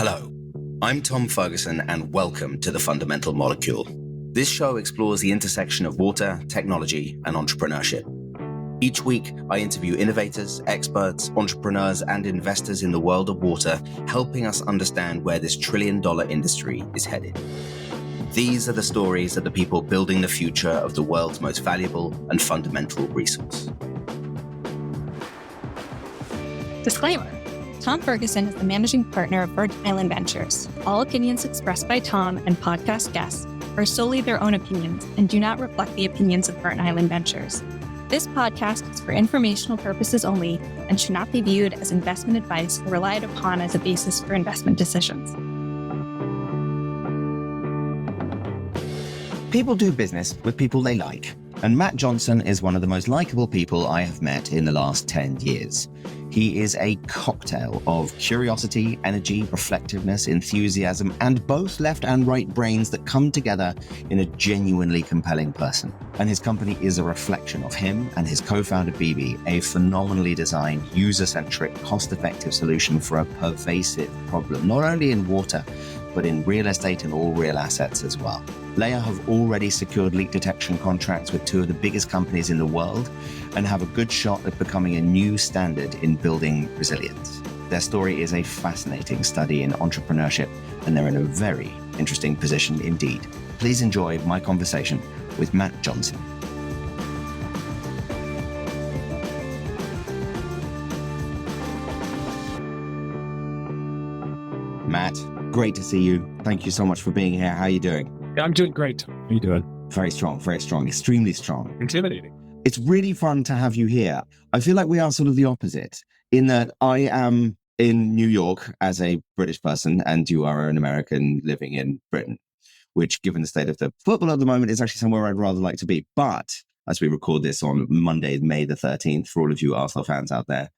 Hello, I'm Tom Ferguson and welcome to The Fundamental Molecule. This show explores the intersection of water, technology, and entrepreneurship. Each week, I interview innovators, experts, entrepreneurs, and investors in the world of water, helping us understand where this trillion-dollar industry is headed. These are the stories of the people building the future of the world's most valuable and fundamental resource. Disclaimer. Tom Ferguson is the managing partner of Virgin Island Ventures. All opinions expressed by Tom and podcast guests are solely their own opinions and do not reflect the opinions of Virgin Island Ventures. This podcast is for informational purposes only and should not be viewed as investment advice or relied upon as a basis for investment decisions. People do business with people they like, and Matt Johnson is one of the most likable people I have met in the last 10 years. He is a cocktail of curiosity, energy, reflectiveness, enthusiasm, and both left and right brains that come together in a genuinely compelling person. And his company is a reflection of him and his co-founder Bibi, a phenomenally designed, user-centric, cost-effective solution for a pervasive problem, not only in water, but in real estate and all real assets as well. LAIIER have already secured leak detection contracts with two of the biggest companies in the world and have a good shot at becoming a new standard in building resilience. Their story is a fascinating study in entrepreneurship, and they're in a very interesting position indeed. Please enjoy my conversation with Matt Johnson. Matt, great to see you. Thank you so much for being here. How are you doing? I'm doing great. How are you doing? Very strong, extremely strong. Intimidating. It's really fun to have you here. I feel like we are sort of the opposite in that I am in New York as a British person and you are an American living in Britain, which given the state of the football at the moment is actually somewhere I'd rather like to be. But as we record this on Monday, May the 13th, for all of you Arsenal fans out there.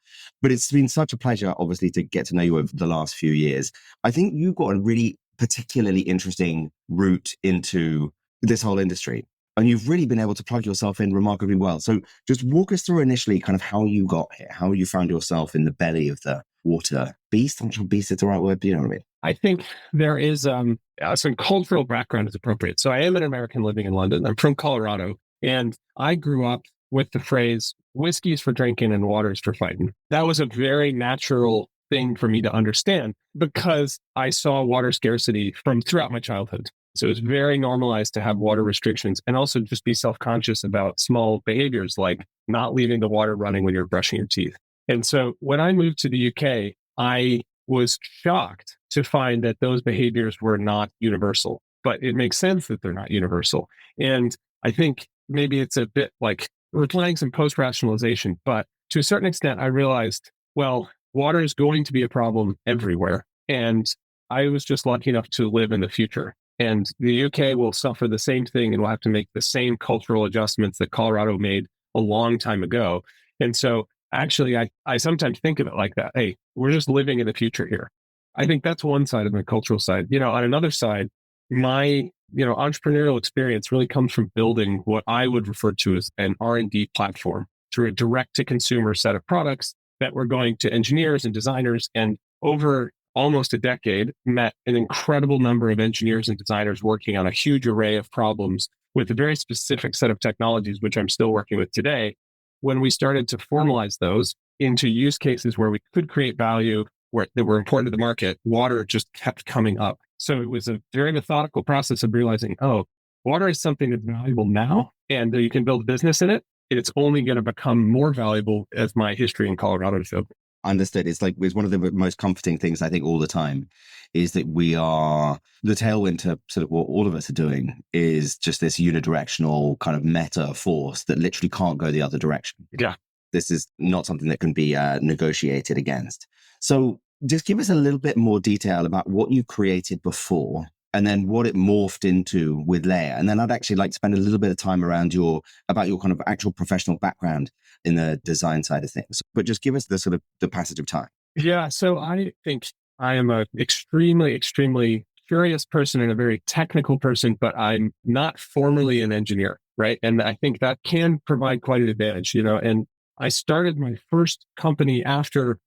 But it's been such a pleasure, obviously, to get to know you over the last few years. I think you've got a really particularly interesting route into this whole industry. And you've really been able to plug yourself in remarkably well. So just walk us through initially kind of how you got here, how you found yourself in the belly of the water beast. I'm not sure beast is the right word, but you know what I mean. I think there is some cultural background is appropriate. So I am an American living in London. I'm from Colorado. And I grew up with the phrase, whiskey's for drinking and water's for fighting. That was a very natural thing for me to understand because I saw water scarcity from throughout my childhood. So it was very normalized to have water restrictions and also just be self-conscious about small behaviors like not leaving the water running when you're brushing your teeth. And so when I moved to the UK, I was shocked to find that those behaviors were not universal, but it makes sense that they're not universal. And I think maybe it's a bit like we're playing some post-rationalization, but to a certain extent, I realized, well, water is going to be a problem everywhere. And I was just lucky enough to live in the future. And the UK will suffer the same thing and will have to make the same cultural adjustments that Colorado made a long time ago. And so actually, I sometimes think of it like that. Hey, we're just living in the future here. I think that's one side of my cultural side. On another side, my entrepreneurial experience really comes from building what I would refer to as an R&D platform through a direct-to-consumer set of products that were going to engineers and designers. And over almost a decade, met an incredible number of engineers and designers working on a huge array of problems with a very specific set of technologies, which I'm still working with today. When we started to formalize those into use cases where we could create value that were important to the market, water just kept coming up. So it was a very methodical process of realizing, water is something that's valuable now, and you can build a business in it. And it's only going to become more valuable as my history in Colorado shows. Understood. It's one of the most comforting things I think all the time is that we are the tailwind to sort of what all of us are doing is just this unidirectional kind of meta force that literally can't go the other direction. Yeah. This is not something that can be negotiated against. So just give us a little bit more detail about what you created before and then what it morphed into with LAIIER. And then I'd actually like to spend a little bit of time around your kind of actual professional background in the design side of things. But just give us the passage of time. Yeah. So I think I am an extremely, extremely curious person and a very technical person, but I'm not formally an engineer, right? And I think that can provide quite an advantage, and I started my first company after,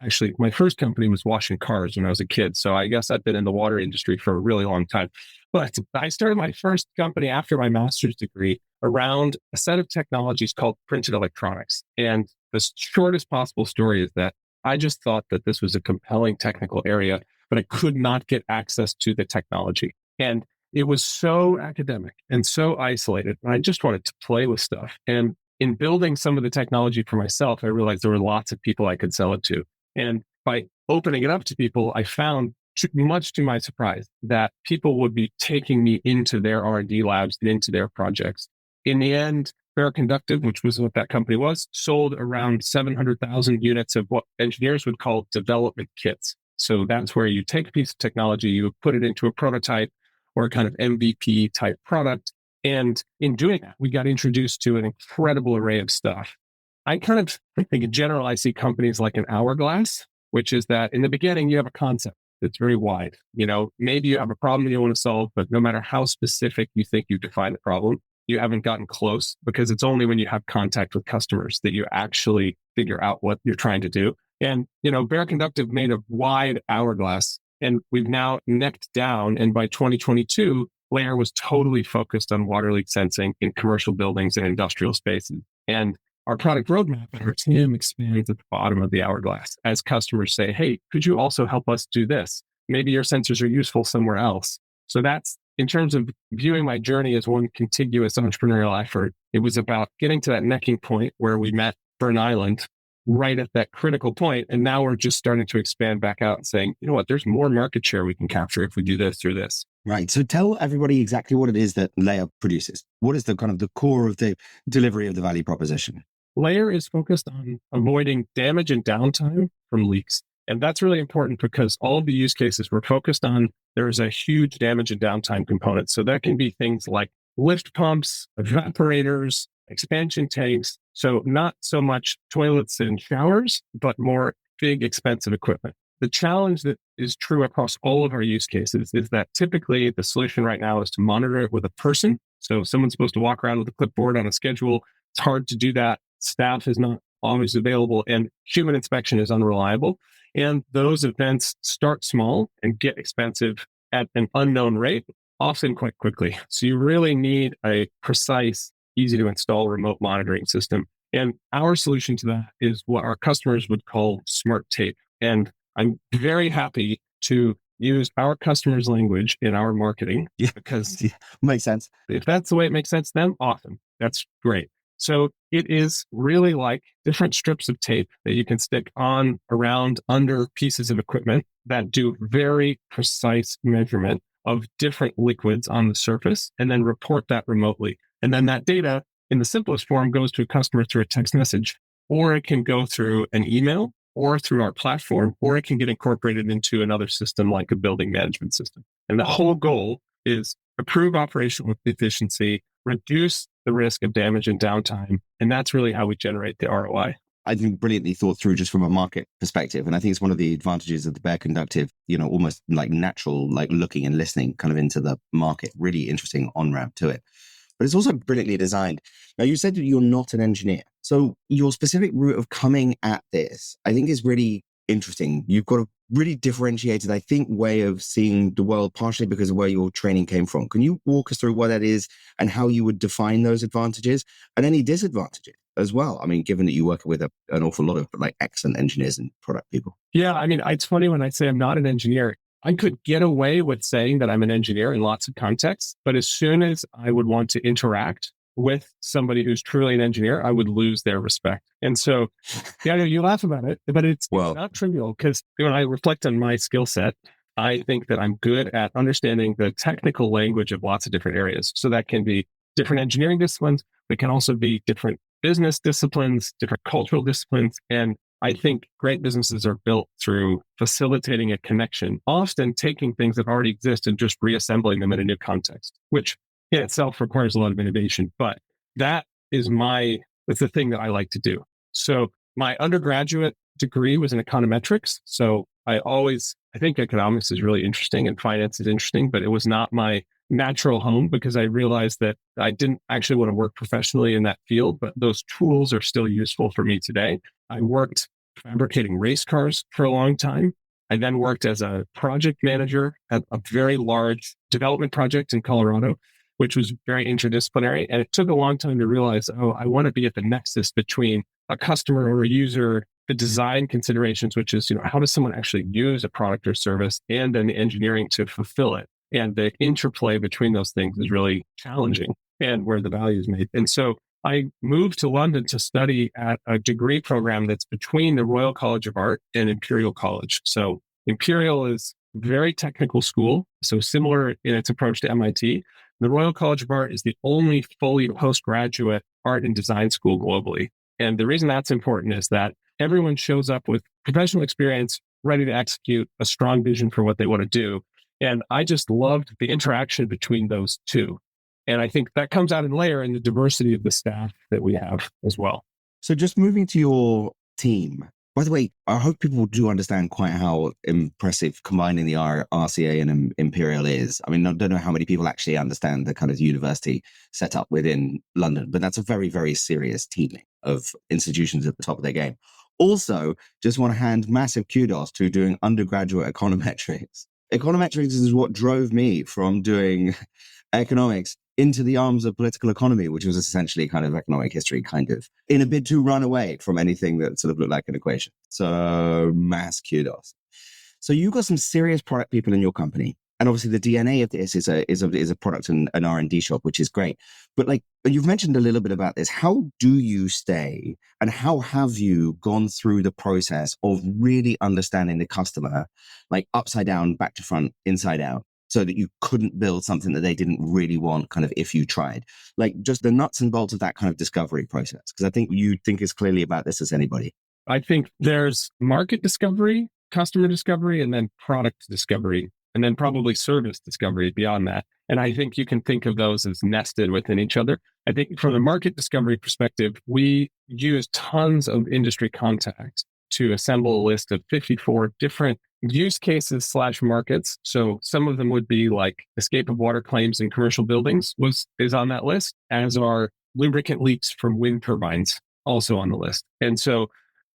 Actually, my first company was washing cars when I was a kid. So I guess I've been in the water industry for a really long time. But I started my first company after my master's degree around a set of technologies called printed electronics. And the shortest possible story is that I just thought that this was a compelling technical area, but I could not get access to the technology. And it was so academic and so isolated. And I just wanted to play with stuff. And in building some of the technology for myself, I realized there were lots of people I could sell it to. And by opening it up to people, I found, much to my surprise, that people would be taking me into their R&D labs and into their projects. In the end, Conductive, which was what that company was, sold around 700,000 units of what engineers would call development kits. So that's where you take a piece of technology, you put it into a prototype or a kind of MVP type product. And in doing that, we got introduced to an incredible array of stuff. I think in general, I see companies like an hourglass, which is that in the beginning, you have a concept that's very wide. Maybe you have a problem you want to solve, but no matter how specific you think you define the problem, you haven't gotten close, because it's only when you have contact with customers that you actually figure out what you're trying to do. And, Conductive made a wide hourglass, and we've now necked down. And by 2022, LAIIER was totally focused on water leak sensing in commercial buildings and industrial spaces. And our product roadmap and our team expands at the bottom of the hourglass as customers say, hey, could you also help us do this? Maybe your sensors are useful somewhere else. So that's, in terms of viewing my journey as one contiguous entrepreneurial effort, it was about getting to that necking point where we met Burn Island right at that critical point. And now we're just starting to expand back out and saying, you know what, there's more market share we can capture if we do this through this. Right. So tell everybody exactly what it is that LAIIER produces. What is the kind of the core of the delivery of the value proposition? LAIIER is focused on avoiding damage and downtime from leaks. And that's really important because all of the use cases we're focused on, there is a huge damage and downtime component. So that can be things like lift pumps, evaporators, expansion tanks. So not so much toilets and showers, but more big, expensive equipment. The challenge that is true across all of our use cases is that typically the solution right now is to monitor it with a person. So someone's supposed to walk around with a clipboard on a schedule. It's hard to do that. Staff is not always available, and human inspection is unreliable. And those events start small and get expensive at an unknown rate, often quite quickly. So you really need a precise, easy to install remote monitoring system. And our solution to that is what our customers would call smart tape. And I'm very happy to use our customers' language in our marketing. Because makes sense. If that's the way it makes sense to them, awesome. That's great. So it is really like different strips of tape that you can stick on, around, under pieces of equipment that do very precise measurement of different liquids on the surface, and then report that remotely. And then that data, in the simplest form, goes to a customer through a text message, or it can go through an email, or through our platform, or it can get incorporated into another system like a building management system. And the whole goal is improve operational efficiency, reduce the risk of damage and downtime. And that's really how we generate the ROI. I think brilliantly thought through just from a market perspective. And I think it's one of the advantages of the Bear Conductive, almost like natural, like looking and listening kind of into the market, really interesting on-ramp to it. But it's also brilliantly designed. Now, you said that you're not an engineer. So your specific route of coming at this, I think, is really interesting. You've got a really differentiated, I think, way of seeing the world, partially because of where your training came from. Can you walk us through what that is and how you would define those advantages and any disadvantages as well? I mean, given that you work with an awful lot of like excellent engineers and product people. Yeah, I mean, it's funny when I say I'm not an engineer. I could get away with saying that I'm an engineer in lots of contexts, but as soon as I would want to interact with somebody who's truly an engineer, I would lose their respect. And so, you laugh about it, but it's not trivial, because when I reflect on my skill set, I think that I'm good at understanding the technical language of lots of different areas. So that can be different engineering disciplines, but it can also be different business disciplines, different cultural disciplines. And I think great businesses are built through facilitating a connection, often taking things that already exist and just reassembling them in a new context, which in itself requires a lot of innovation. But that's the thing that I like to do. So my undergraduate degree was in econometrics. So I think economics is really interesting and finance is interesting, but it was not my natural home, because I realized that I didn't actually want to work professionally in that field, but those tools are still useful for me today. I worked fabricating race cars for a long time. I then worked as a project manager at a very large development project in Colorado, which was very interdisciplinary. And it took a long time to realize, oh, I want to be at the nexus between a customer or a user, the design considerations, which is, how does someone actually use a product or service, and then the engineering to fulfill it. And the interplay between those things is really challenging and where the value is made. And so I moved to London to study at a degree program that's between the Royal College of Art and Imperial College. So Imperial is a very technical school, so similar in its approach to MIT. The Royal College of Art is the only fully postgraduate art and design school globally. And the reason that's important is that everyone shows up with professional experience, ready to execute a strong vision for what they want to do. And I just loved the interaction between those two. And I think that comes out in LAIIER and the diversity of the staff that we have as well. So just moving to your team, by the way, I hope people do understand quite how impressive combining the RCA and Imperial is. I mean, I don't know how many people actually understand the kind of university set up within London, but that's a very, very serious teaming of institutions at the top of their game. Also, just want to hand massive kudos to doing undergraduate econometrics. Econometrics is what drove me from doing economics into the arms of political economy, which was essentially kind of economic history, kind of, in a bid to run away from anything that sort of looked like an equation. So mass kudos. So you've got some serious product people in your company. And obviously the DNA of this is a product and an R&D shop, which is great. But like you've mentioned a little bit about this, how do you stay and how have you gone through the process of really understanding the customer, like upside down, back to front, inside out, so that you couldn't build something that they didn't really want kind of if you tried? Like just the nuts and bolts of that kind of discovery process. Because I think you think as clearly about this as anybody. I think there's market discovery, customer discovery, and then product discovery, and then probably service discovery beyond that. And I think you can think of those as nested within each other. I think from a market discovery perspective, we use tons of industry contacts to assemble a list of 54 different use cases / markets. So some of them would be like escape of water claims in commercial buildings is on that list, as are lubricant leaks from wind turbines also on the list. And so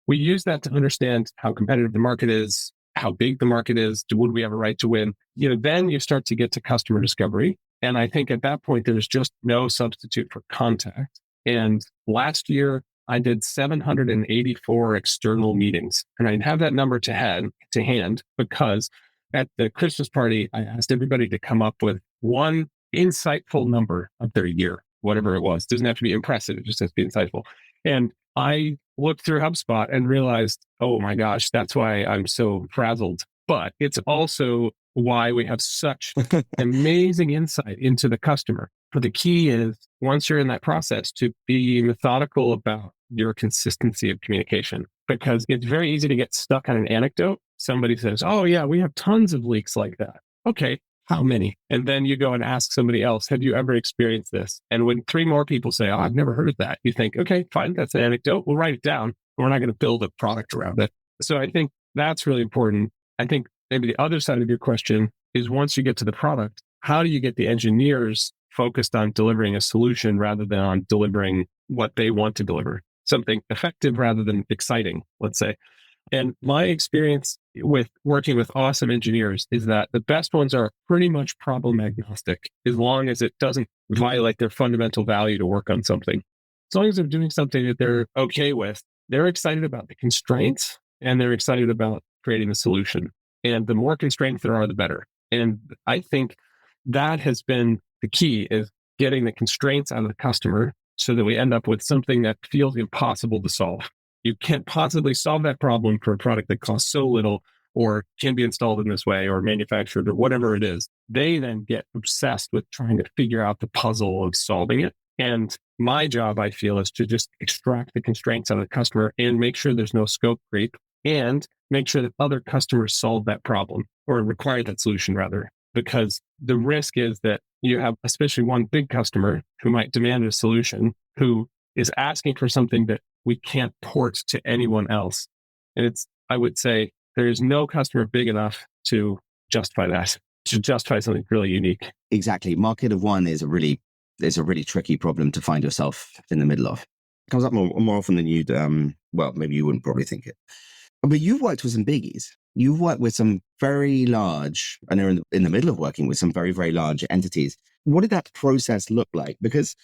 we use that to understand how competitive the market is, how big the market is, would we have a right to win? Then you start to get to customer discovery. And I think at that point, there's just no substitute for contact. And last year, I did 784 external meetings. And I have that number to hand because at the Christmas party, I asked everybody to come up with one insightful number of their year, whatever it was. It doesn't have to be impressive. It just has to be insightful. And I looked through HubSpot and realized, oh my gosh, that's why I'm so frazzled. But it's also why we have such amazing insight into the customer. But the key is, once you're in that process, to be methodical about your consistency of communication, because it's very easy to get stuck on an anecdote. Somebody says, oh yeah, we have tons of leaks like that. Okay, how many? And then you go and ask somebody else, have you ever experienced this? And when 3 more people say, oh, I've never heard of that, you think, okay, fine, that's an anecdote. We'll write it down. We're not going to build a product around it. So I think that's really important. I think maybe the other side of your question is, once you get to the product, how do you get the engineers focused on delivering a solution rather than on delivering what they want to deliver? Something effective rather than exciting, let's say. And my experience with working with awesome engineers is that the best ones are pretty much problem agnostic, as long as it doesn't violate their fundamental value to work on something. As long as they're doing something that they're okay with, they're excited about the constraints and they're excited about creating a solution. And the more constraints there are, the better. And I think that has been the key, is getting the constraints out of the customer so that we end up with something that feels impossible to solve. You can't possibly solve that problem for a product that costs so little, or can be installed in this way, or manufactured, or whatever it is. They then get obsessed with trying to figure out the puzzle of solving it. And my job, I feel, is to just extract the constraints out of the customer and make sure there's no scope creep, and make sure that other customers solve that problem, or require that solution rather. Because the risk is that you have especially one big customer who might demand a solution, who is asking for something that we can't port to anyone else. And I would say, there is no customer big enough to justify that, to justify something really unique. Exactly. Market of one is a really tricky problem to find yourself in the middle of. It comes up more often than you'd, well, maybe you wouldn't probably think it. But you've worked with some biggies. You've worked with some very large, and they're in the middle of working with some very, very large entities. What did that process look like? Because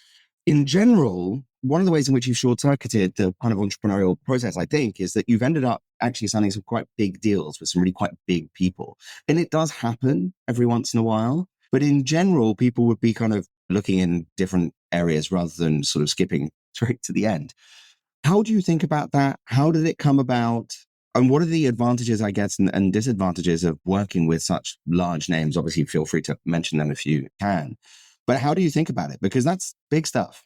in general, one of the ways in which you've short-circuited the kind of entrepreneurial process, I think, is that you've ended up actually signing some quite big deals with some really quite big people. And it does happen every once in a while. But in general, people would be kind of looking in different areas rather than sort of skipping straight to the end. How do you think about that? How did it come about? And what are the advantages, I guess, and disadvantages of working with such large names? Obviously, feel free to mention them if you can. But how do you think about it? Because that's big stuff.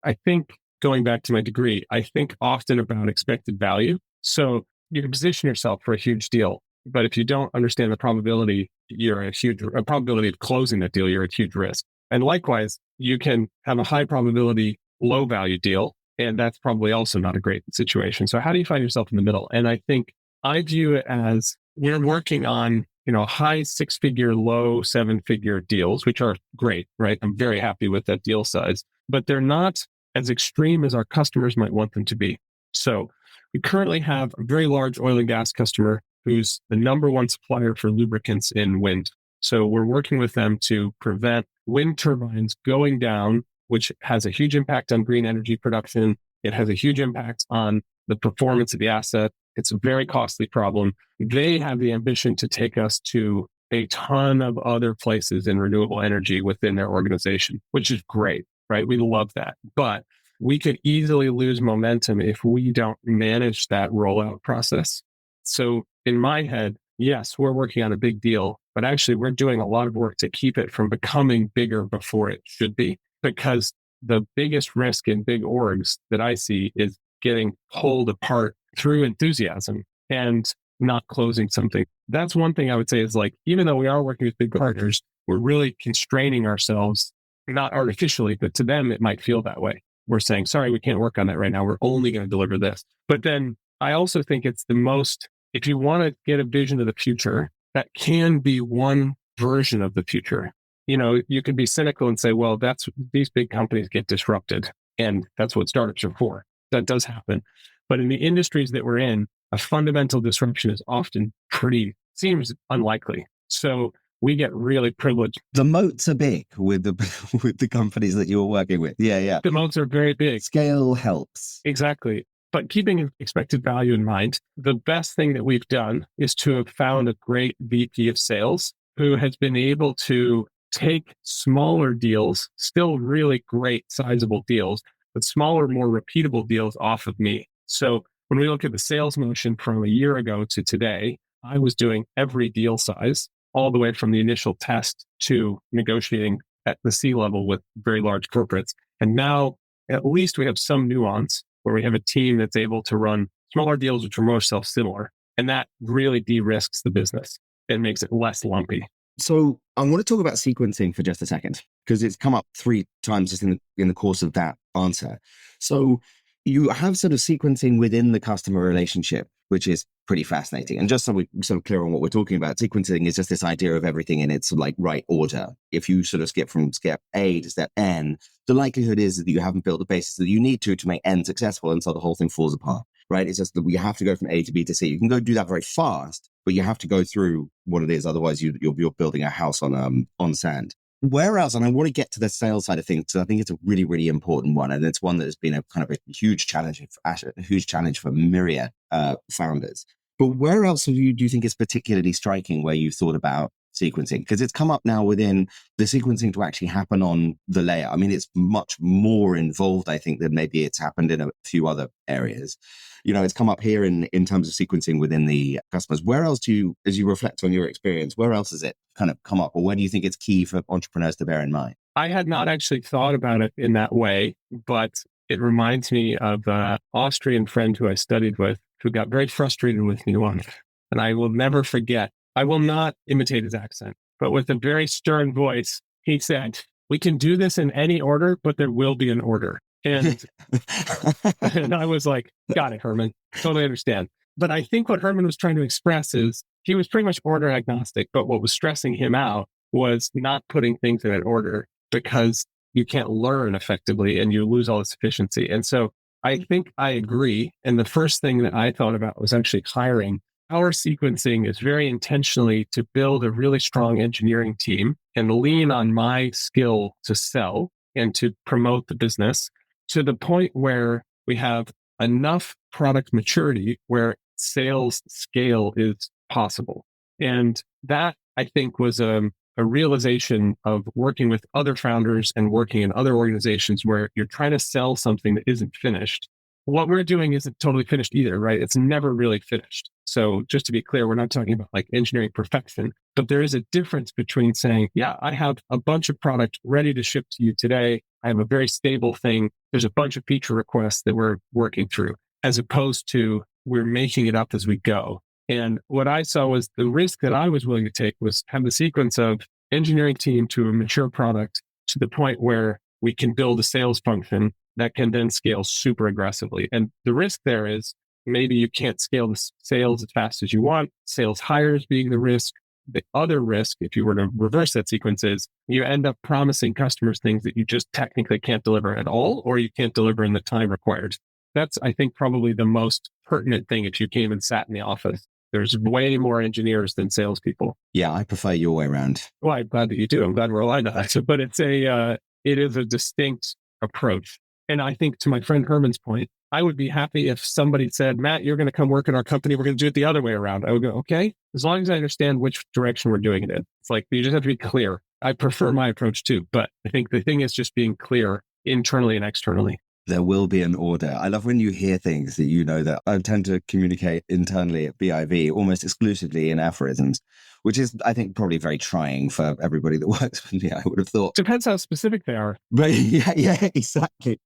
I think going back to my degree, I think often about expected value. So you can position yourself for a huge deal, but if you don't understand the probability, a probability of closing that deal, you're at huge risk. And likewise, you can have a high probability, low value deal, and that's probably also not a great situation. So how do you find yourself in the middle? And I think I view it as we're working on, high 6-figure, low 7-figure deals, which are great, right? I'm very happy with that deal size, but they're not as extreme as our customers might want them to be. So we currently have a very large oil and gas customer who's the number one supplier for lubricants in wind. So we're working with them to prevent wind turbines going down, which has a huge impact on green energy production. It has a huge impact on the performance of the asset. It's a very costly problem. They have the ambition to take us to a ton of other places in renewable energy within their organization, which is great, right? We love that. But we could easily lose momentum if we don't manage that rollout process. So in my head, yes, we're working on a big deal, but actually we're doing a lot of work to keep it from becoming bigger before it should be. Because the biggest risk in big orgs that I see is getting pulled apart through enthusiasm and not closing something. That's one thing I would say is like, even though we are working with big partners, we're really constraining ourselves, not artificially, but to them, it might feel that way. We're saying, sorry, we can't work on that right now. We're only going to deliver this. But then I also think it's the most, if you want to get a vision of the future, that can be one version of the future. You could be cynical and say, well, these big companies get disrupted, and that's what startups are for. That does happen. But in the industries that we're in, a fundamental disruption is often seems unlikely. So we get really privileged. The moats are big with the companies that you're working with. Yeah. The moats are very big. Scale helps. Exactly. But keeping expected value in mind, the best thing that we've done is to have found a great VP of sales who has been able to take smaller deals, still really great sizable deals, but smaller, more repeatable deals off of me. So when we look at the sales motion from a year ago to today, I was doing every deal size all the way from the initial test to negotiating at the C level with very large corporates. And now at least we have some nuance where we have a team that's able to run smaller deals, which are more self-similar. And that really de-risks the business and makes it less lumpy. So I want to talk about sequencing for just a second, because it's come up 3 times just in the course of that answer. So you have sort of sequencing within the customer relationship, which is pretty fascinating. And just so we're sort of clear on what we're talking about, sequencing is just this idea of everything in its like right order. If you sort of skip from step A to step N, the likelihood is that you haven't built the basis that you need to make N successful. And so the whole thing falls apart, right? It's just that we have to go from A to B to C. You can go do that very fast, but you have to go through what it is. Otherwise, you're building a house on sand. Where else? And I want to get to the sales side of things, because I think it's a really, really important one. And it's one that has been a kind of a huge challenge for myriad founders. But where else do you think is particularly striking where you've thought about sequencing? Because it's come up now within the sequencing to actually happen on the LAIIER. I mean, it's much more involved, I think, than maybe it's happened in a few other areas. It's come up here in terms of sequencing within the customers. Where else as you reflect on your experience, where else has it kind of come up? Or where do you think it's key for entrepreneurs to bear in mind? I had not actually thought about it in that way, but it reminds me of an Austrian friend who I studied with, who got very frustrated with me once. And I will never forget. I will not imitate his accent, but with a very stern voice, he said, "We can do this in any order, but there will be an order." And, and I was like, got it, Herman. Totally understand. But I think what Herman was trying to express is he was pretty much order agnostic, but what was stressing him out was not putting things in an order, because you can't learn effectively and you lose all this efficiency. And so I think I agree. And the first thing that I thought about was actually hiring. Our sequencing is very intentionally to build a really strong engineering team and lean on my skill to sell and to promote the business to the point where we have enough product maturity where sales scale is possible. And that, I think, was a realization of working with other founders and working in other organizations where you're trying to sell something that isn't finished. What we're doing isn't totally finished either, right? It's never really finished. So just to be clear, we're not talking about like engineering perfection, but there is a difference between saying, yeah, I have a bunch of product ready to ship to you today. I have a very stable thing. There's a bunch of feature requests that we're working through, as opposed to we're making it up as we go. And what I saw was the risk that I was willing to take was have the sequence of engineering team to a mature product to the point where we can build a sales function that can then scale super aggressively. And the risk there is maybe you can't scale the sales as fast as you want, sales hires being the risk. The other risk, if you were to reverse that sequence, is you end up promising customers things that you just technically can't deliver at all, or you can't deliver in the time required. That's, I think, probably the most pertinent thing if you came and sat in the office. There's way more engineers than salespeople. Yeah, I prefer your way around. Well, I'm glad that you do. I'm glad we're aligned on that. But it is a distinct approach. And I think to my friend Herman's point, I would be happy if somebody said, Matt, you're going to come work in our company. We're going to do it the other way around. I would go, okay, as long as I understand which direction we're doing it in. It's like, you just have to be clear. I prefer my approach too. But I think the thing is just being clear internally and externally. There will be an order. I love when you hear things that you know that I tend to communicate internally at BIV almost exclusively in aphorisms, which is, I think, probably very trying for everybody that works with me, I would have thought. Depends how specific they are. But yeah, exactly.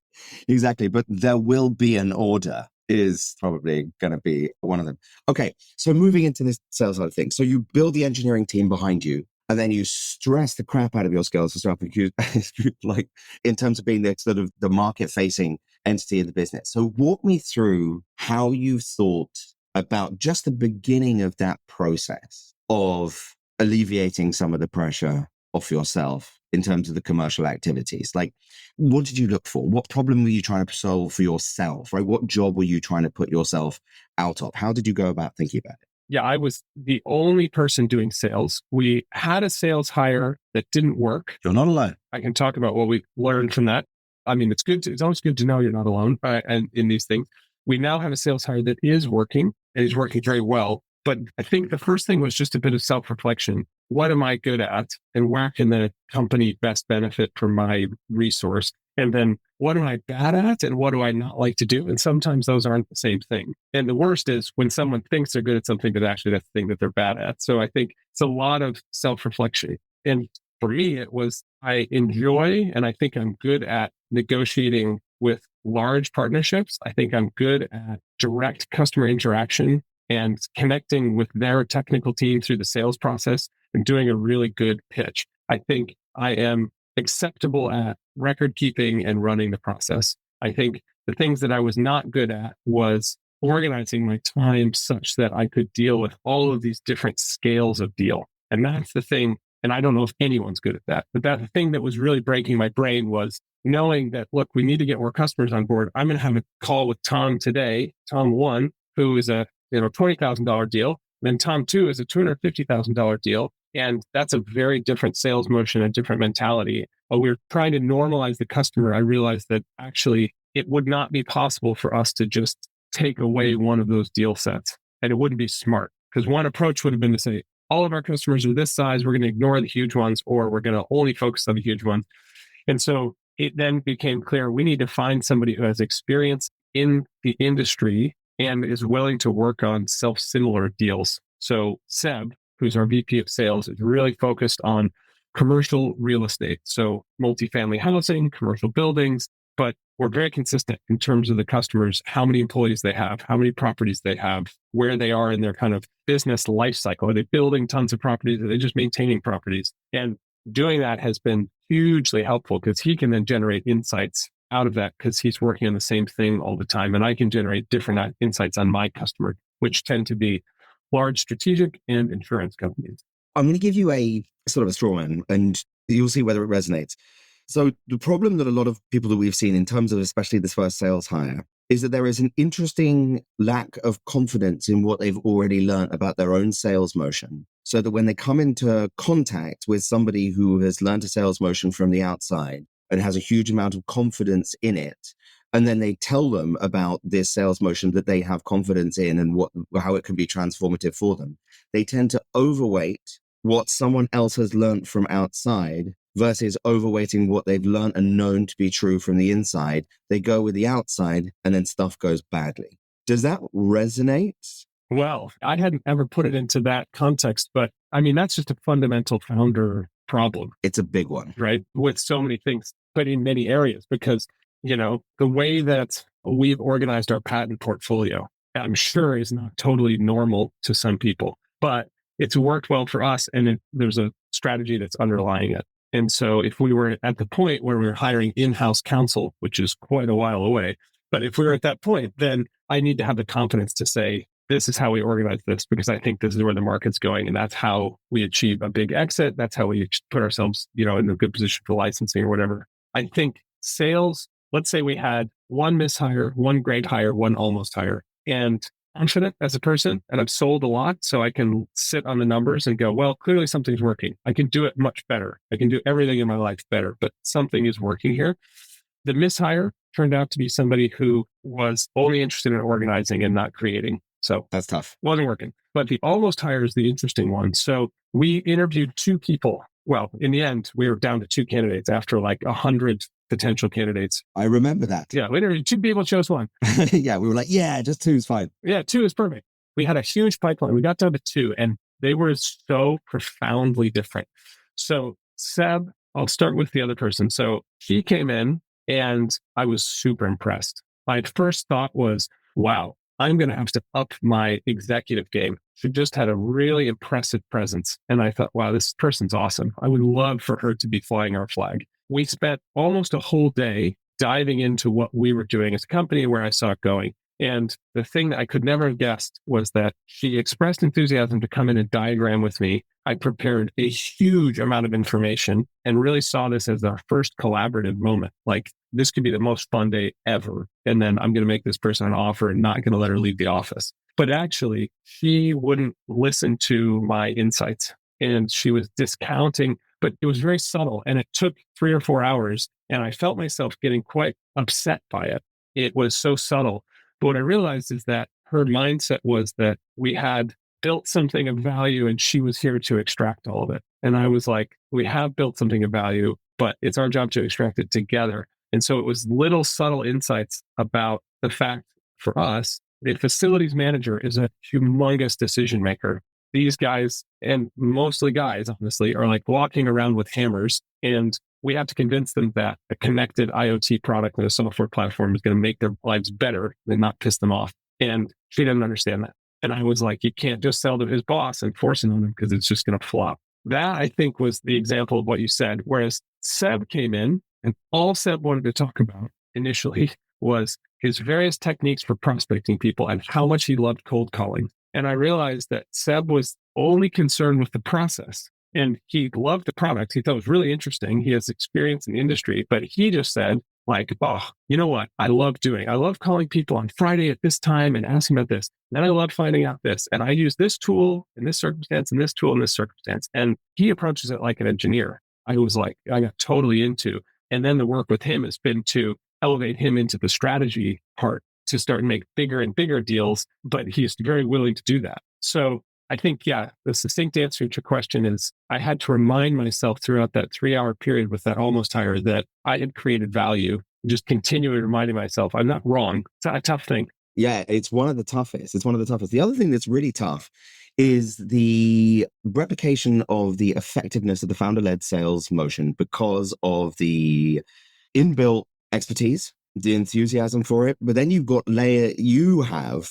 Exactly. But there will be an order is probably going to be one of them. Okay. So moving into this sales side of things. So you build the engineering team behind you, and then you stress the crap out of your skills and stuff, like in terms of being the sort of the market-facing entity in the business. So walk me through how you've thought about just the beginning of that process of alleviating some of the pressure off yourself in terms of the commercial activities. Like, what did you look for? What problem were you trying to solve for yourself, right? What job were you trying to put yourself out of? How did you go about thinking about it? Yeah, I was the only person doing sales. We had a sales hire that didn't work. You're not alone. I can talk about what we learned from that. I mean, it's always good to know you're not alone and in these things. We now have a sales hire that is working and is working very well. But I think the first thing was just a bit of self-reflection. What am I good at? And where can the company best benefit from my resource? And then what am I bad at? And what do I not like to do? And sometimes those aren't the same thing. And the worst is when someone thinks they're good at something, but actually that's the thing that they're bad at. So I think it's a lot of self-reflection. And for me, it was, I enjoy, and I think I'm good at negotiating with large partnerships. I think I'm good at direct customer interaction and connecting with their technical team through the sales process and doing a really good pitch. I think I am acceptable at record keeping and running the process. I think the things that I was not good at was organizing my time such that I could deal with all of these different scales of deal. And that's the thing. And I don't know if anyone's good at that, but that the thing that was really breaking my brain was knowing that, look, we need to get more customers on board. I'm going to have a call with Tom today, Tom 1, who is a $20,000 deal. Then Tom 2 is a $250,000 deal. And that's a very different sales motion, a different mentality. But we're trying to normalize the customer. I realized that actually it would not be possible for us to just take away one of those deal sets. And it wouldn't be smart, because one approach would have been to say, all of our customers are this size, we're going to ignore the huge ones, or we're going to only focus on the huge ones. And so it then became clear we need to find somebody who has experience in the industry and is willing to work on self-similar deals. So Seb, who's our VP of sales, is really focused on commercial real estate. So multifamily housing, commercial buildings, but we're very consistent in terms of the customers, how many employees they have, how many properties they have, where they are in their kind of business life cycle. Are they building tons of properties? Are they just maintaining properties? And doing that has been hugely helpful because he can then generate insights out of that because he's working on the same thing all the time. And I can generate different insights on my customer, which tend to be large strategic and insurance companies. I'm going to give you a sort of a straw man and you'll see whether it resonates. So the problem that a lot of people that we've seen in terms of especially this first sales hire is that there is an interesting lack of confidence in what they've already learned about their own sales motion. So that when they come into contact with somebody who has learned a sales motion from the outside and has a huge amount of confidence in it, and then they tell them about this sales motion that they have confidence in and how it can be transformative for them, they tend to overweight what someone else has learned from outside versus overweighting what they've learned and known to be true from the inside. They go with the outside and then stuff goes badly. Does that resonate? Well, I hadn't ever put it into that context, but I mean, that's just a fundamental founder problem. It's a big one, right? With so many things, but in many areas, because, the way that we've organized our patent portfolio, I'm sure is not totally normal to some people, but it's worked well for us. And there's a strategy that's underlying it. And so if we were at the point where we were hiring in-house counsel, which is quite a while away, but if we were at that point, then I need to have the confidence to say, this is how we organize this, because I think this is where the market's going. And that's how we achieve a big exit. That's how we put ourselves, in a good position for licensing or whatever. I think sales, let's say we had one mishire, one great hire, one almost hire, and confident as a person, and I've sold a lot, so I can sit on the numbers and go, well, clearly something's working. I can do it much better. I can do everything in my life better, but something is working here. The mishire turned out to be somebody who was only interested in organizing and not creating. So that's tough. Wasn't working. But the almost hire is the interesting one. So we interviewed two people. Well, in the end, we were down to two candidates after like 100 potential candidates. I remember that. Yeah, we interviewed two people, chose one. Yeah, we were like, just two is fine. Yeah, two is perfect. We had a huge pipeline. We got down to two, and they were so profoundly different. So Seb, I'll start with the other person. So he came in, and I was super impressed. My first thought was, wow, I'm going to have to up my executive game. She just had a really impressive presence. And I thought, wow, this person's awesome. I would love for her to be flying our flag. We spent almost a whole day diving into what we were doing as a company, where I saw it going. And the thing that I could never have guessed was that she expressed enthusiasm to come in and diagram with me. I prepared a huge amount of information and really saw this as our first collaborative moment. Like, this could be the most fun day ever. And then I'm going to make this person an offer and not going to let her leave the office. But actually, she wouldn't listen to my insights, and she was discounting, but it was very subtle. And it took 3 or 4 hours, and I felt myself getting quite upset by it. It was so subtle. But what I realized is that her mindset was that we had built something of value and she was here to extract all of it. And I was like, we have built something of value, but it's our job to extract it together. And so it was little subtle insights about the fact for us, the facilities manager is a humongous decision maker. These guys, and mostly guys, honestly, are like walking around with hammers, and we have to convince them that a connected IoT product and a software platform is going to make their lives better and not piss them off. And she didn't understand that. And I was like, you can't just sell to his boss and force it on him because it's just going to flop. That, I think, was the example of what you said. Whereas Seb came in, and all Seb wanted to talk about initially was his various techniques for prospecting people and how much he loved cold calling. And I realized that Seb was only concerned with the process. And he loved the product. He thought it was really interesting. He has experience in the industry, but he just said, like, oh, you know what? I love calling people on Friday at this time and asking about this. And then I love finding out this. And I use this tool in this circumstance and this tool in this circumstance. And he approaches it like an engineer. I got totally into. And then the work with him has been to elevate him into the strategy part to start and make bigger and bigger deals. But he's very willing to do that. So I think, the succinct answer to your question is I had to remind myself throughout that 3-hour period with that almost hire that I had created value, just continually reminding myself I'm not wrong. It's not a tough thing. Yeah, it's one of the toughest. The other thing that's really tough is the replication of the effectiveness of the founder-led sales motion because of the inbuilt expertise, the enthusiasm for it. But then you've got LAIIER, you have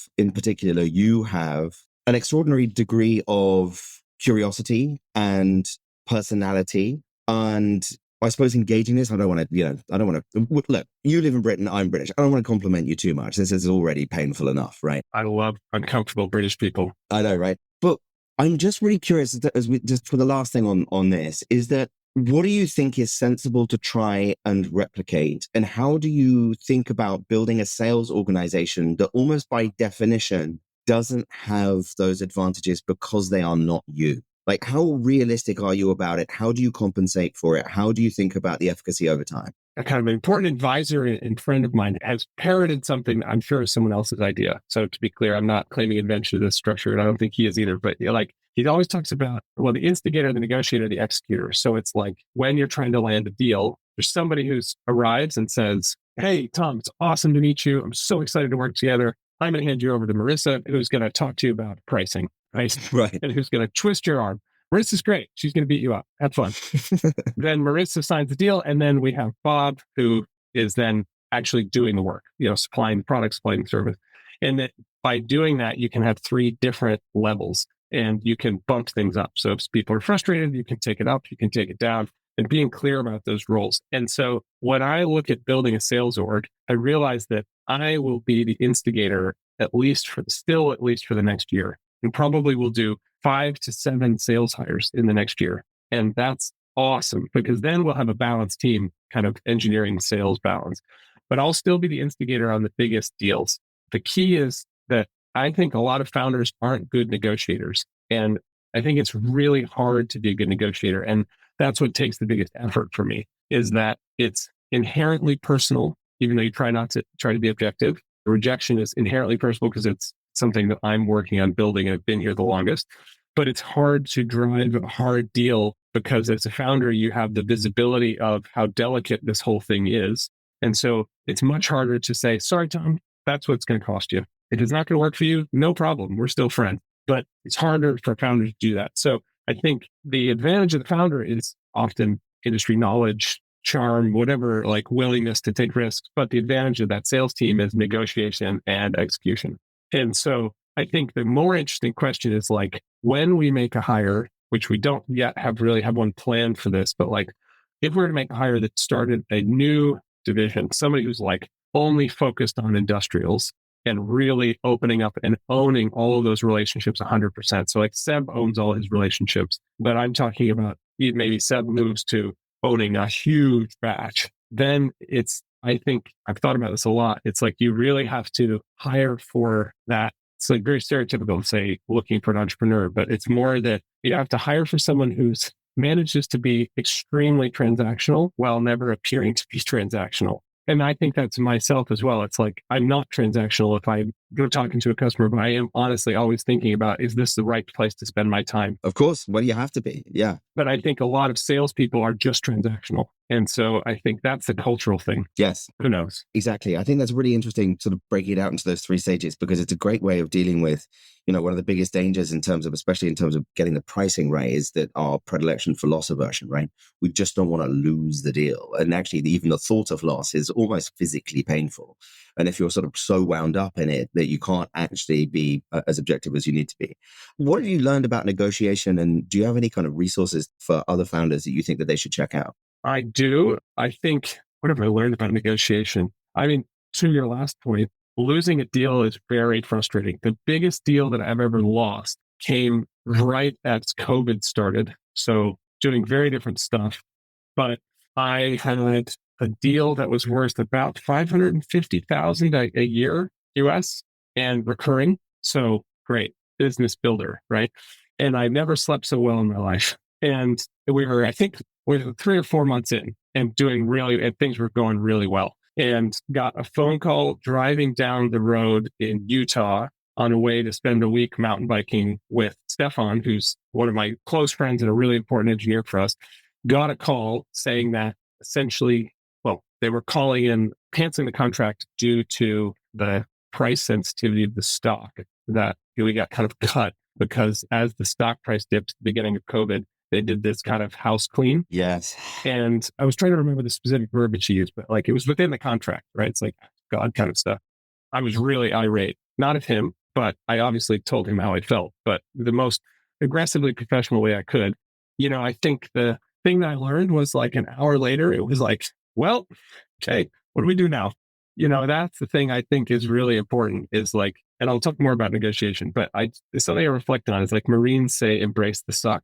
an extraordinary degree of curiosity and personality, and I suppose engagingness. I don't want to, look, you live in Britain, I'm British. I don't want to compliment you too much. This is already painful enough, right? I love uncomfortable British people. I know, right? But I'm just really curious, just for the last thing on this, is that What do you think is sensible to try and replicate? And how do you think about building a sales organization that almost by definition doesn't have those advantages because they are not you? Like, how realistic are you about it? How do you compensate for it? How do you think about the efficacy over time? A kind of an important advisor and friend of mine has parroted something I'm sure is someone else's idea. So to be clear, I'm not claiming invention of this structure, and I don't think he is either. But like he always talks about, well, the instigator, the negotiator, the executor. So it's like when you're trying to land a deal, there's somebody who arrives and says, "Hey, Tom, it's awesome to meet you. I'm so excited to work together. I'm going to hand you over to Marissa, who's going to talk to you about pricing, right? Right. And who's going to twist your arm. Marissa's great. She's going to beat you up. Have fun." Then Marissa signs the deal. And then we have Bob, who is then actually doing the work, supplying the product, supplying the service. And that by doing that, you can have 3 different levels and you can bump things up. So if people are frustrated, you can take it up, you can take it down, and being clear about those roles. And so when I look at building a sales org, I realize that I will be the instigator, at least for the next year, and probably will do 5 to 7 sales hires in the next year. And that's awesome because then we'll have a balanced team, kind of engineering sales balance. But I'll still be the instigator on the biggest deals. The key is that I think a lot of founders aren't good negotiators. And I think it's really hard to be a good negotiator. And that's what takes the biggest effort for me, is that it's inherently personal, even though you try to be objective. The rejection is inherently personal because it's something that I'm working on building and I've been here the longest. But it's hard to drive a hard deal because as a founder, you have the visibility of how delicate this whole thing is. And so it's much harder to say, "Sorry, Tom, that's what's going to cost you. If it's not going to work for you, no problem. We're still friends." But it's harder for founders to do that. So I think the advantage of the founder is often industry knowledge, charm, whatever, like willingness to take risks. But the advantage of that sales team is negotiation and execution. And so I think the more interesting question is like when we make a hire, which we don't yet have one planned for this, but like if we're to make a hire that started a new division, somebody who's like only focused on industrials and really opening up and owning all of those relationships 100%. So like Seb owns all his relationships, but I'm talking about maybe Seb moves to owning a huge batch. Then I think I've thought about this a lot. It's like you really have to hire for that. It's like very stereotypical to say looking for an entrepreneur, but it's more that you have to hire for someone who's manages to be extremely transactional while never appearing to be transactional. And I think that's myself as well. It's like, I'm not transactional if I go talking to a customer, but I am honestly always thinking about, is this the right place to spend my time? Of course. Well, you have to be. Yeah. But I think a lot of salespeople are just transactional. And so I think that's a cultural thing. Yes. Who knows? Exactly. I think that's really interesting, sort of breaking it out into those 3 stages, because it's a great way of dealing with, one of the biggest dangers especially in terms of getting the pricing right, is that our predilection for loss aversion, right? We just don't want to lose the deal. And actually, even the thought of loss is almost physically painful. And if you're sort of so wound up in it that you can't actually be as objective as you need to be. What have you learned about negotiation? And do you have any kind of resources for other founders that you think that they should check out? I do. I think, what have I learned about negotiation? I mean, to your last point, losing a deal is very frustrating. The biggest deal that I've ever lost came right as COVID started. So doing very different stuff. But I had a deal that was worth about $550,000 a year US and recurring. So great business builder, right? And I never slept so well in my life. And I think we were 3 or 4 months in and and things were going really well. And got a phone call driving down the road in Utah on a way to spend a week mountain biking with Stefan, who's one of my close friends and a really important engineer for us. Got a call saying that essentially, they were calling in, canceling the contract due to the price sensitivity of the stock, that we got kind of cut because as the stock price dipped at the beginning of COVID, they did this kind of house clean. Yes. And I was trying to remember the specific verbiage he used, but like it was within the contract, right? It's like God kind of stuff. I was really irate, not at him, but I obviously told him how I felt, but the most aggressively professional way I could. I think the thing that I learned was like an hour later, it was like, well, okay, what do we do now? That's the thing I think is really important is like, and I'll talk more about negotiation, but it's something I reflect on is like Marines say, embrace the suck.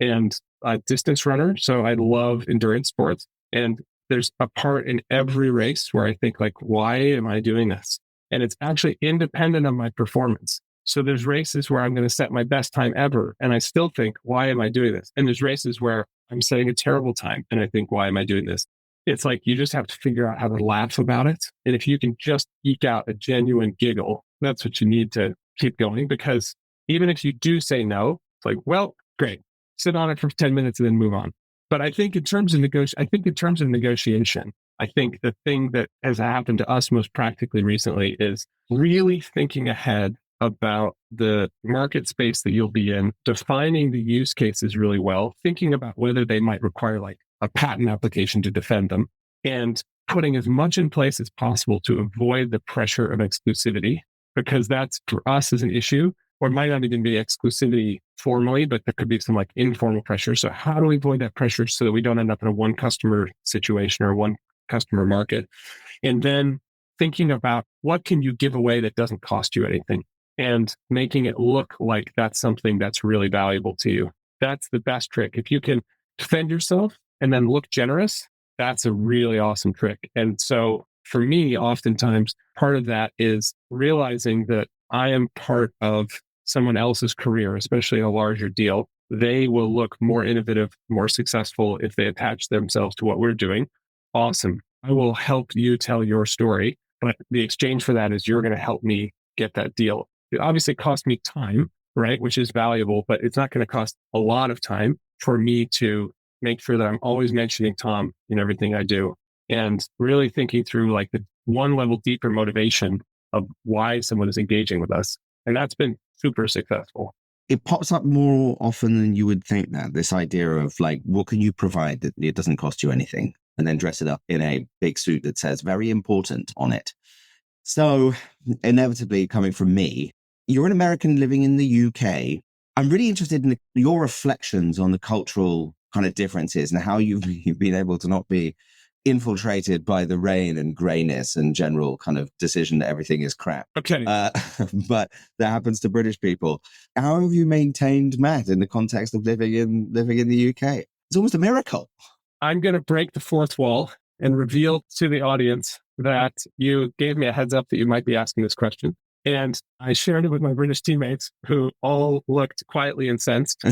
and a distance runner. So I love endurance sports. And there's a part in every race where I think like, why am I doing this? And it's actually independent of my performance. So there's races where I'm going to set my best time ever. And I still think, why am I doing this? And there's races where I'm setting a terrible time. And I think, why am I doing this? It's like, you just have to figure out how to laugh about it. And if you can just eke out a genuine giggle, that's what you need to keep going. Because even if you do say no, it's like, well, great, sit on it for 10 minutes and then move on. But I think in terms of negotiation, I think the thing that has happened to us most practically recently is really thinking ahead about the market space that you'll be in, defining the use cases really well, thinking about whether they might require like a patent application to defend them, and putting as much in place as possible to avoid the pressure of exclusivity, because that's for us as an issue, or it might not even be exclusivity formally, but there could be some like informal pressure. So how do we avoid that pressure so that we don't end up in a one customer situation or one customer market? And then thinking about what can you give away that doesn't cost you anything, and making it look like that's something that's really valuable to you. That's the best trick. If you can defend yourself and then look generous, that's a really awesome trick. And so for me, oftentimes part of that is realizing that I am part of someone else's career, especially a larger deal. They will look more innovative, more successful if they attach themselves to what we're doing. Awesome. I will help you tell your story, but the exchange for that is you're going to help me get that deal. It obviously costs me time, right? Which is valuable, but it's not going to cost a lot of time for me to make sure that I'm always mentioning Tom in everything I do, and really thinking through like the one level deeper motivation of why someone is engaging with us. And that's been super successful. It pops up more often than you would think, that this idea of like, what can you provide that it doesn't cost you anything? And then dress it up in a big suit that says very important on it. So inevitably coming from me, you're an American living in the UK. I'm really interested in your reflections on the cultural kind of differences and how you've been able to not be infiltrated by the rain and grayness and general kind of decision that everything is crap. Okay. But that happens to British people. How have you maintained, Matt, in the context of living in the UK? It's almost a miracle. I'm going to break the fourth wall and reveal to the audience that you gave me a heads up that you might be asking this question. And I shared it with my British teammates, who all looked quietly incensed,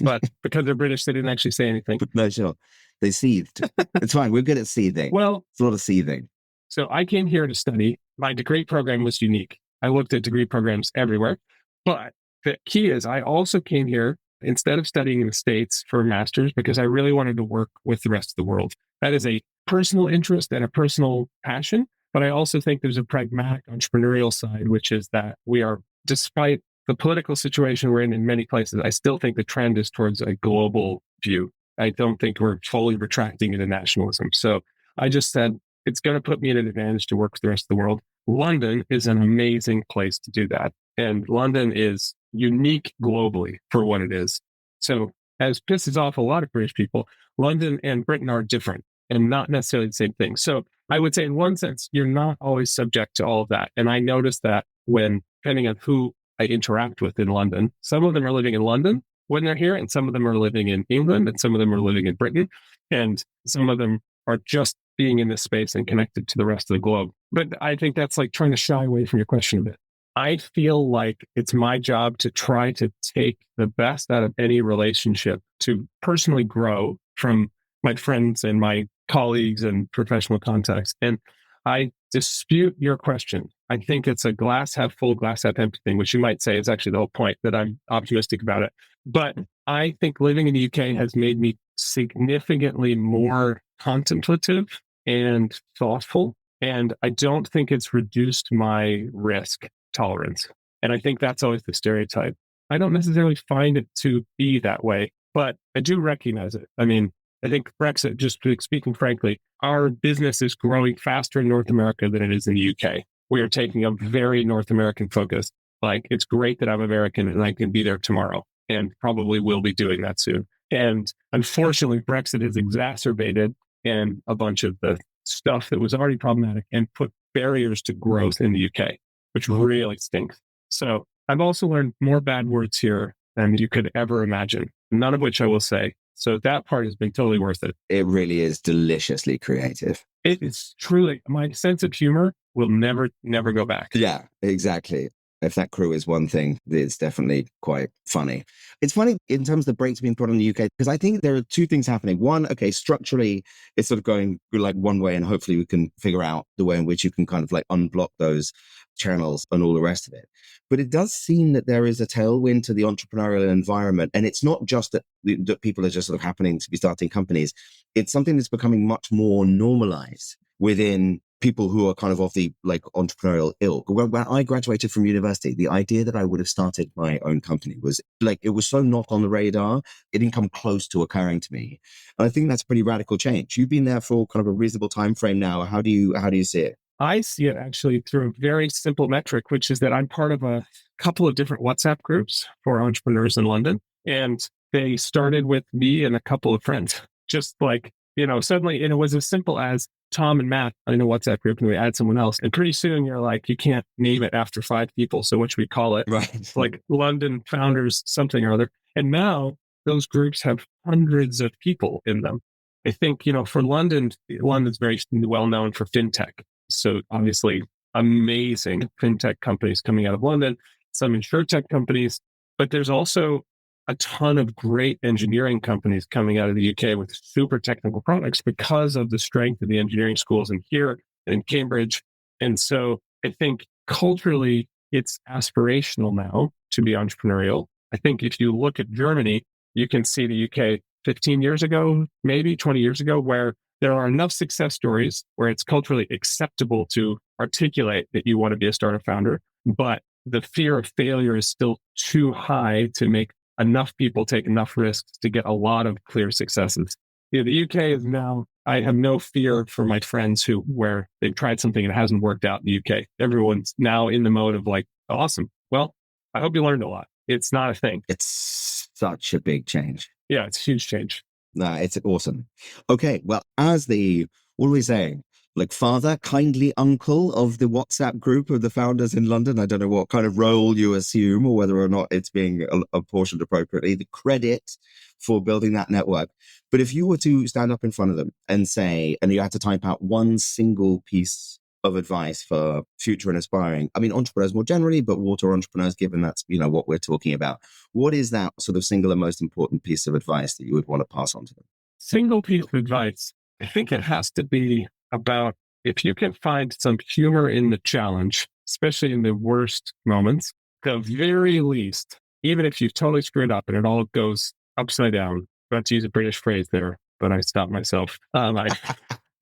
but because they're British, they didn't actually say anything. No, sure. They seethed. It's fine. We're good at seething. Well, it's a lot of seething. So I came here to study. My degree program was unique. I looked at degree programs everywhere. But the key is I also came here instead of studying in the States for a master's because I really wanted to work with the rest of the world. That is a personal interest and a personal passion. But I also think there's a pragmatic entrepreneurial side, which is that we are, despite the political situation we're in many places, I still think the trend is towards a global view. I don't think we're fully retracting into nationalism. So I just said, it's going to put me at an advantage to work with the rest of the world. London is an amazing place to do that. And London is unique globally for what it is. So as pisses off a lot of British people, London and Britain are different and not necessarily the same thing. So I would say in one sense, you're not always subject to all of that. And I noticed that when, depending on who I interact with in London, some of them are living in London when they're here, and some of them are living in England, and some of them are living in Britain, and some of them are just being in this space and connected to the rest of the globe. But I think that's like trying to shy away from your question a bit. I feel like it's my job to try to take the best out of any relationship to personally grow from my friends and my colleagues and professional contacts. And I dispute your question. I think it's a glass half full, glass half empty thing, which you might say is actually the whole point, that I'm optimistic about it. But I think living in the UK has made me significantly more contemplative and thoughtful. And I don't think it's reduced my risk tolerance. And I think that's always the stereotype. I don't necessarily find it to be that way, but I do recognize it. I mean, I think Brexit, just speaking frankly, our business is growing faster in North America than it is in the UK. We are taking a very North American focus. Like, it's great that I'm American and I can be there tomorrow, and probably will be doing that soon. And unfortunately, Brexit has exacerbated and a bunch of the stuff that was already problematic and put barriers to growth in the UK, which really stinks. So I've also learned more bad words here than you could ever imagine, none of which I will say. So that part has been totally worth it. It really is deliciously creative. It is truly, my sense of humor will never go back. Yeah, exactly. If that crew is one thing, it's definitely quite funny. It's funny in terms of the brakes being put on the UK, because I think there are two things happening. One, okay, structurally, it's sort of going like one way, and hopefully we can figure out the way in which you can kind of like unblock those channels and all the rest of it. But it does seem that there is a tailwind to the entrepreneurial environment. And it's not just that people are just sort of happening to be starting companies. It's something that's becoming much more normalized within people who are kind of the like entrepreneurial ilk. When I graduated from university, the idea that I would have started my own company was like, it was so not on the radar. It didn't come close to occurring to me. And I think that's a pretty radical change. You've been there for kind of a reasonable time frame now. How do you see it? I see it actually through a very simple metric, which is that I'm part of a couple of different WhatsApp groups for entrepreneurs in London. And they started with me and a couple of friends, just like, suddenly, and it was as simple as Tom and Matt in a WhatsApp group, and we add someone else. And pretty soon you're like, you can't name it after 5 people. So what should we call it? Right. It's like London Founders something or other. And now those groups have hundreds of people in them. I think, for London's very well known for fintech. So obviously amazing fintech companies coming out of London, some insurtech companies, but there's also a ton of great engineering companies coming out of the UK with super technical products because of the strength of the engineering schools in here and in Cambridge. And so I think culturally, it's aspirational now to be entrepreneurial. I think if you look at Germany, you can see the UK 15 years ago, maybe 20 years ago, where there are enough success stories where it's culturally acceptable to articulate that you want to be a startup founder, but the fear of failure is still too high to make enough people take enough risks to get a lot of clear successes. The UK is now, I have no fear for my friends where they've tried something and it hasn't worked out in the UK. Everyone's now in the mode of like, awesome. Well, I hope you learned a lot. It's not a thing. It's such a big change. Yeah, it's a huge change. No, it's awesome. Okay, well, as what are we saying? Like father, kindly uncle of the WhatsApp group of the founders in London. I don't know what kind of role you assume or whether or not it's being apportioned appropriately, the credit for building that network. But if you were to stand up in front of them and say, and you had to type out one single piece of advice for future and aspiring, entrepreneurs more generally, but water entrepreneurs, given that's, what we're talking about, what is that sort of single and most important piece of advice that you would want to pass on to them? Single piece of advice. I think it has to be about if you can find some humor in the challenge, especially in the worst moments, the very least, even if you've totally screwed up and it all goes upside down, about to use a British phrase there, but I stopped myself.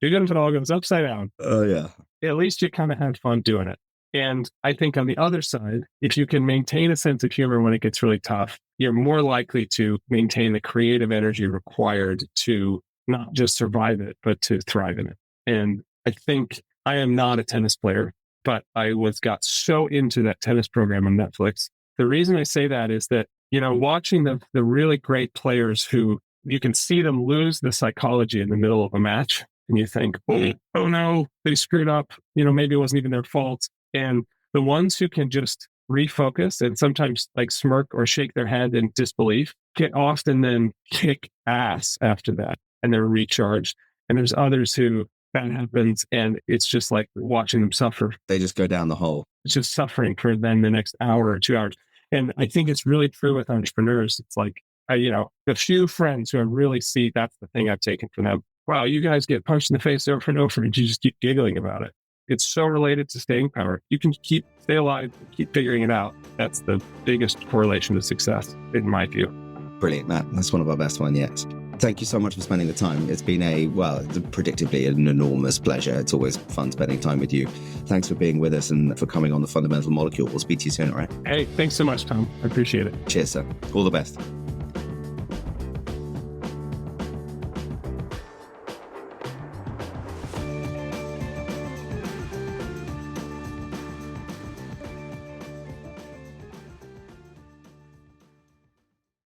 Even if it all goes upside down. Oh, yeah. At least you kind of had fun doing it. And I think on the other side, if you can maintain a sense of humor when it gets really tough, you're more likely to maintain the creative energy required to not just survive it, but to thrive in it. And I think I am not a tennis player, but I got so into that tennis program on Netflix. The reason I say that is that, watching the really great players who you can see them lose the psychology in the middle of a match. And you think, oh no, they screwed up. Maybe it wasn't even their fault. And the ones who can just refocus and sometimes like smirk or shake their head in disbelief can often then kick ass after that. And they're recharged. And there's others who that happens and it's just like watching them suffer. They just go down the hole. It's just suffering for then the next hour or 2 hours. And I think it's really true with entrepreneurs. It's like, the few friends who I really see, that's the thing I've taken from them. Wow, you guys get punched in the face over and over and you just keep giggling about it. It's so related to staying power. You can stay alive, keep figuring it out. That's the biggest correlation to success, in my view. Brilliant, Matt. That's one of our best ones yet. Thank you so much for spending the time. It's been predictably an enormous pleasure. It's always fun spending time with you. Thanks for being with us and for coming on The Fundamental Molecule. We'll speak to you soon, all right? Hey, thanks so much, Tom. I appreciate it. Cheers, sir. All the best.